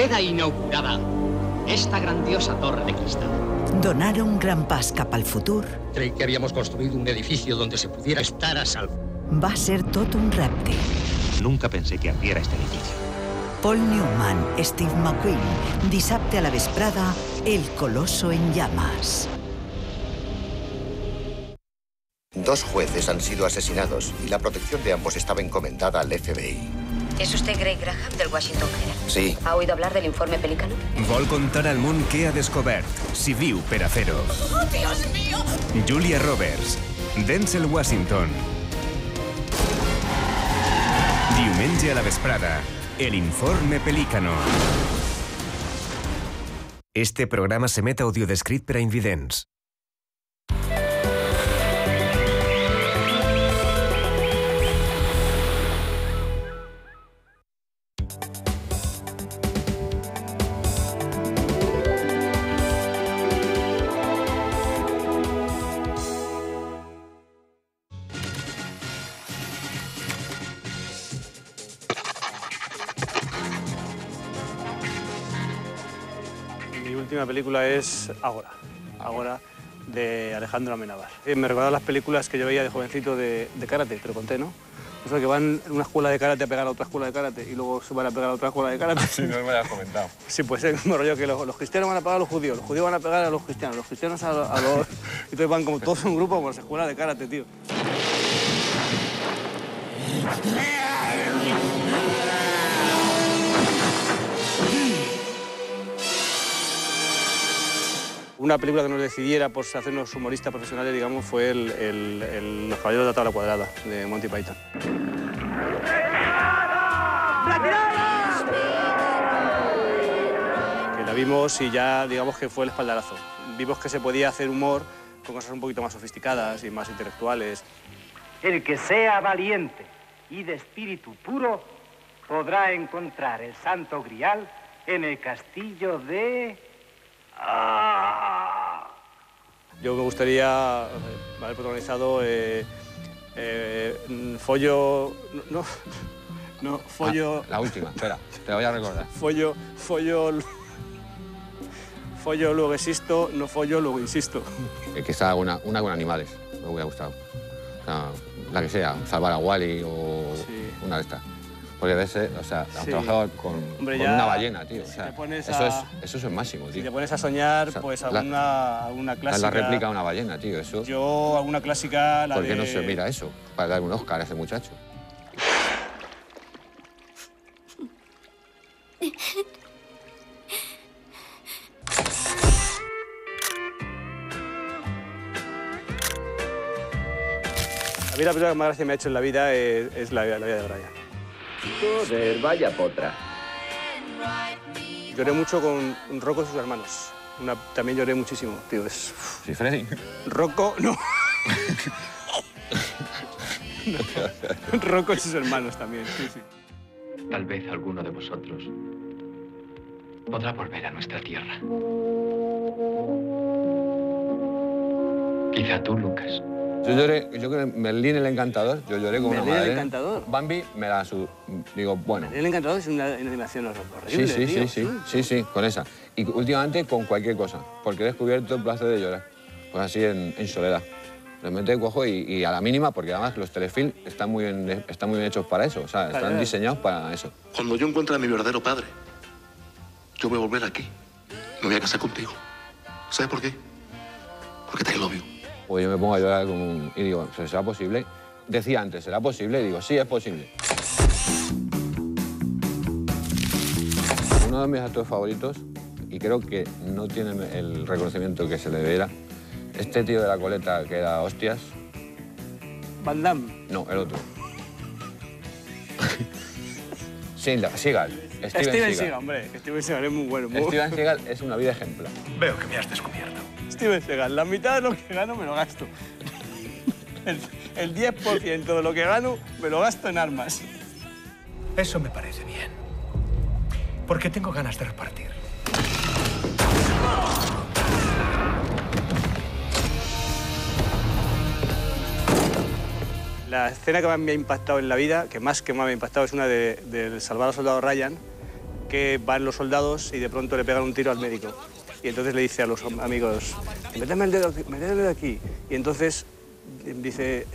queda inaugurada esta grandiosa torre de cristal. Donar un gran pas cap al futur Creí que habíamos construido un edificio donde se pudiera estar a salvo. va ser tot un repte. Nunca pensé que ardiera este edificio. Paul Newman, Steve McQueen, dissabte a la vesprada, El Coloso en llamas. Dos jueces han sido asesinados y la protección de ambos estaba encomendada al FBI. ¿Es usted Greg Graham del Washington Herald? Sí. ¿Ha oído hablar del informe Pelícano? Vol contar al món què ha descobert, si viu per a fer-ho. ¡Oh, Dios mío! Julia Roberts, Denzel Washington. Diumenge a la vesprada, El informe Pelícano. Este programa s'emet audiodescrit per a invidents. Mi última película es Ágora, de Alejandro Amenábar. Me recuerda a las películas que yo veía de jovencito de karate, te lo conté, ¿no? Eso que van en una escuela de karate a pegar a otra escuela de karate y luego se van a pegar a otra escuela de karate. Sí, no me lo has comentado. Sí, pues es el mismo rollo que los cristianos van a pegar a los judíos van a pegar a los cristianos a los... Y entonces van como todos en un grupo por las escuelas de karate, tío. Una película que nos decidiera por hacernos humoristas profesionales, digamos, fue Los Caballeros de la Tabla Cuadrada, de Monty Python. Que la vimos y ya, digamos, que fue el espaldarazo. Vimos que se podía hacer humor con cosas un poquito más sofisticadas y más intelectuales. El que sea valiente y de espíritu puro podrá encontrar el Santo Grial en el castillo de... Yo me gustaría haber protagonizado Follo... La última, espera, te la voy a recordar. Follo, luego existo, no follo, luego insisto. Que está una con animales, me hubiera gustado. O sea, la que sea, Salvar a Wally o sí. Una de estas. Porque a veces, o sea, has trabajado con una ballena, tío. O sea, eso es el máximo, tío. Si te pones a soñar, o sea, pues alguna clásica... La réplica de una ballena, tío, eso... Yo, alguna clásica... ¿Por qué no se mira eso? Para dar un Oscar a ese muchacho. A mí la película que más gracia me ha hecho en la vida es la vida de Brian. Joder, vaya potra. Lloré mucho con Rocco y sus hermanos. También lloré muchísimo, tío. ¿Sí, Freddy? Rocco, no. No. Rocco y sus hermanos también, sí, sí. Tal vez alguno de vosotros podrá volver a nuestra tierra. Quizá tú, Lucas. Yo lloré, yo creo que Merlín el Encantador, yo lloré como una madre. ¿Merlín el Encantador? Bambi me la digo, bueno. Merlín el Encantador es una animación horrible, Sí, con esa. Y últimamente con cualquier cosa, porque he descubierto el placer de llorar. Pues así en soledad. Realmente cojo y a la mínima, porque además los telefilms están muy bien hechos para eso, o sea, están diseñados para eso. Cuando yo encuentre a mi verdadero padre, yo voy a volver aquí. Me voy a casar contigo. ¿Sabes por qué? Porque te lo veo. Pues yo me pongo a llorar y digo, ¿será posible? Decía antes, ¿será posible? Y digo, sí, es posible. Uno de mis actores favoritos, y creo que no tiene el reconocimiento que se le debiera, este tío de la coleta que era hostias. ¿Van Damme? No, el otro. Seagal. Steven Seagal, hombre. Steven Seagal es muy bueno. Steven Seagal es una vida ejemplar. Veo que me has descubierto. Steven Seagal, la mitad de lo que gano me lo gasto. El 10% de lo que gano me lo gasto en armas. Eso me parece bien. Porque tengo ganas de repartir. La escena que más me ha impactado en la vida, que más me ha impactado, es una de Salvar al Soldado Ryan, que van los soldados y de pronto le pegan un tiro al médico. Y entonces le dice a los amigos, méteme el dedo aquí. Y entonces dice,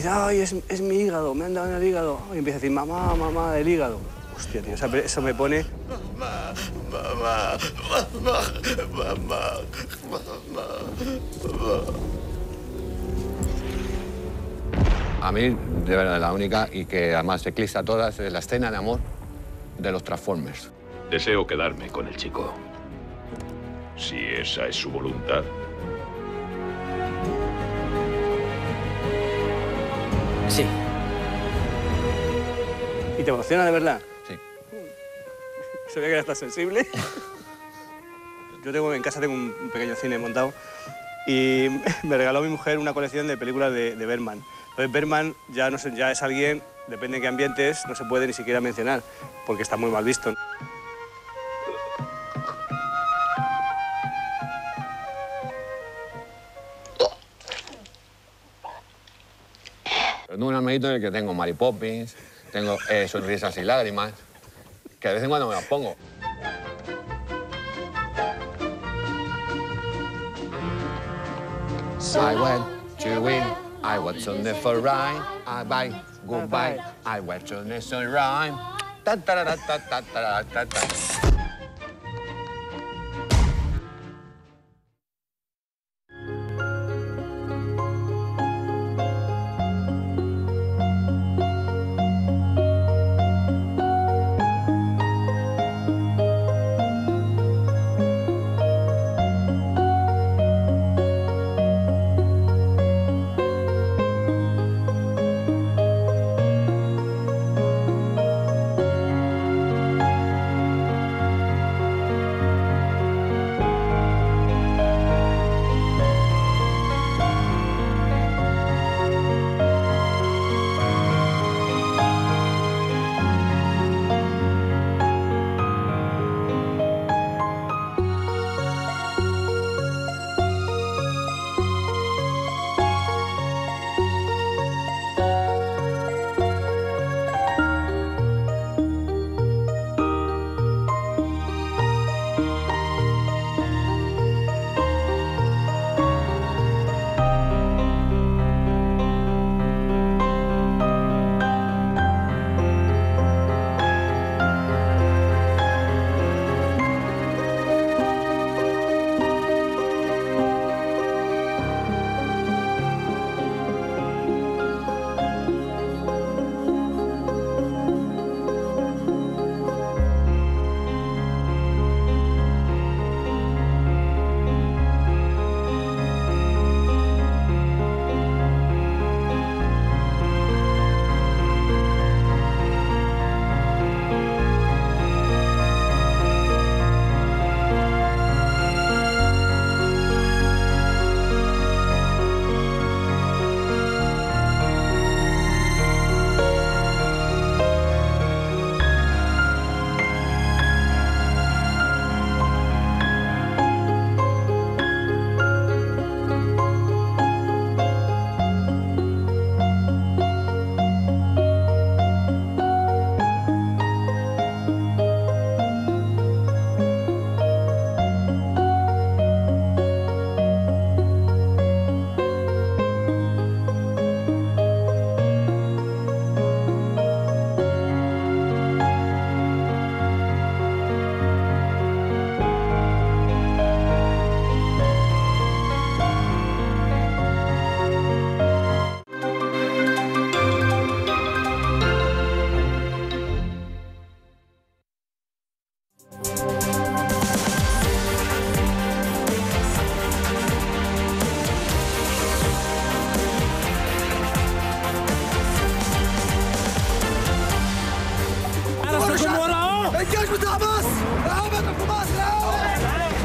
ay, es mi hígado, me han dado en el hígado. Y empieza a decir, mamá, mamá, el hígado. Hostia, tío, eso me pone... Mamá, mamá, mamá, mamá, mamá. A mí, de verdad, la única y que además eclipsa todas es la escena de amor de los Transformers. Deseo quedarme con el chico. Si esa es su voluntad. Sí. ¿Y te emociona de verdad? Sí. Sabía que eras tan sensible. Yo en casa tengo un pequeño cine montado y me regaló mi mujer una colección de películas de Bergman. Entonces Bergman ya, no sé, ya es alguien, depende de qué ambientes, no se puede ni siquiera mencionar, porque está muy mal visto. Tengo un armadito en el que tengo Mary Poppins, tengo Sonrisas y Lágrimas, que de vez en cuando me las pongo. I went to win, I was on the for ride, I bye, goodbye, I went on the sun rhyme. Ta ta ta ta ta ta ta ta.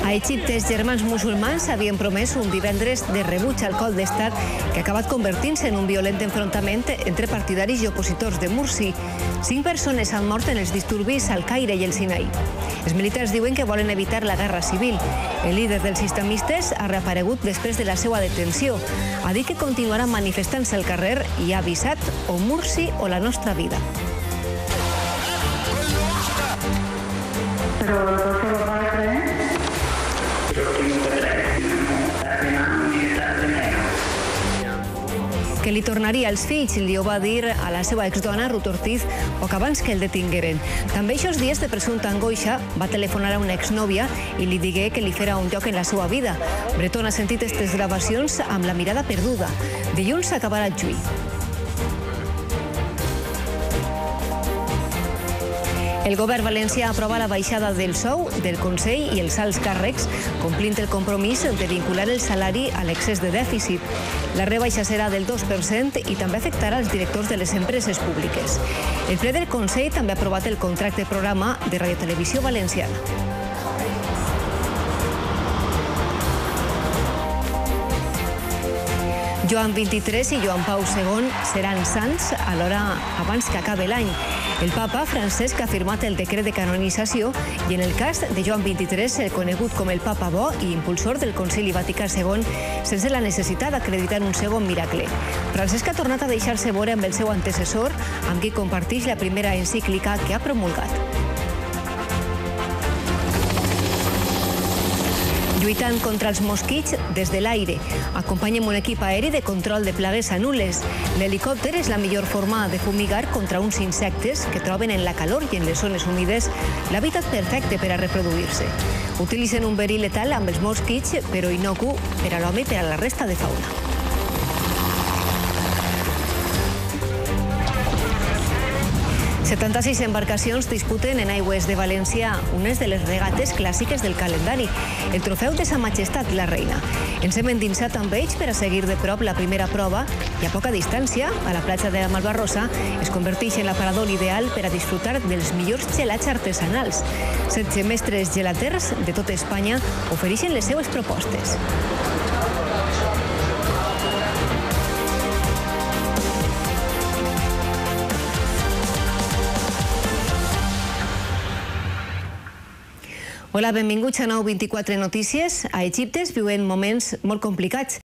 A Egipte, els germans musulmans havien promès un divendres de rebuig al cop d'estat que ha acabat convertint-se en un violent enfrontament entre partidaris i opositors de Mursi. 5 persones han mort en els disturbis al Caire i el Sinai. Els militars diuen que volen evitar la guerra civil. El líder dels islamistes ha reaparegut després de la seva detenció. Ha dit que continuaran manifestant-se al carrer i ha avisat o Mursi o la nostra vida. Pero los dos se lo van a creer. Pero que no te crees, no tarde más ni tarde menos. Que li tornaria els fills, li ho va dir a la seva exdona, Ruth Ortiz, poc abans que el detingueren. També aquests dies de presumpta angoixa va telefonar a una exnòvia i li digué que li fera un lloc en la seva vida. Breton ha sentit aquestes gravacions amb la mirada perduda. Dilluns s'acabarà el juí. El govern valencià aprova la baixada del sou del Consell i els alts càrrecs, complint el compromís de vincular el salari a l'excés de dèficit. La rebaixa serà del 2% i també afectarà els directors de les empreses públiques. El ple del Consell també ha aprovat el contracte programa de Radiotelevisió Valenciana. Joan XXIII i Joan Pau II seran sants alhora abans que acabi l'any. El papa Francesc ha firmat el decret de canonització i en el cas de Joan XXIII, conegut com el papa bo i impulsor del Concili Vaticà II, sense la necessitat d'acreditar un segon miracle. Francesc ha tornat a deixar-se veure amb el seu antecessor, amb qui comparteix la primera encíclica que ha promulgat. Lluitant contra els mosquits des de l'aire. Acompanyem un equip aeri de control de plagues anules. L'helicòpter és la millor forma de fumigar contra uns insectes que troben en la calor i en les zones humides l'hàbitat perfecte per a reproduir-se. Utilitzen un verí letal amb els mosquits, però innocu per a l'home i per a la resta de fauna. ...76 embarcacions disputen en aigües de València unes de les regates clàssiques del calendari, el trofeu de Sa Majestat la Reina. Ens hem endinsat amb ells per a seguir de prop la primera prova i a poca distància, a la platja de la Malvarrosa, es converteix en l'aparador ideal per a disfrutar dels millors gelats artesanals. 16 mestres gelaters de tot Espanya ofereixen les seues propostes. Hola, benvinguts a Nou 24 Notícies. A Egipte es viuen moments molt complicats.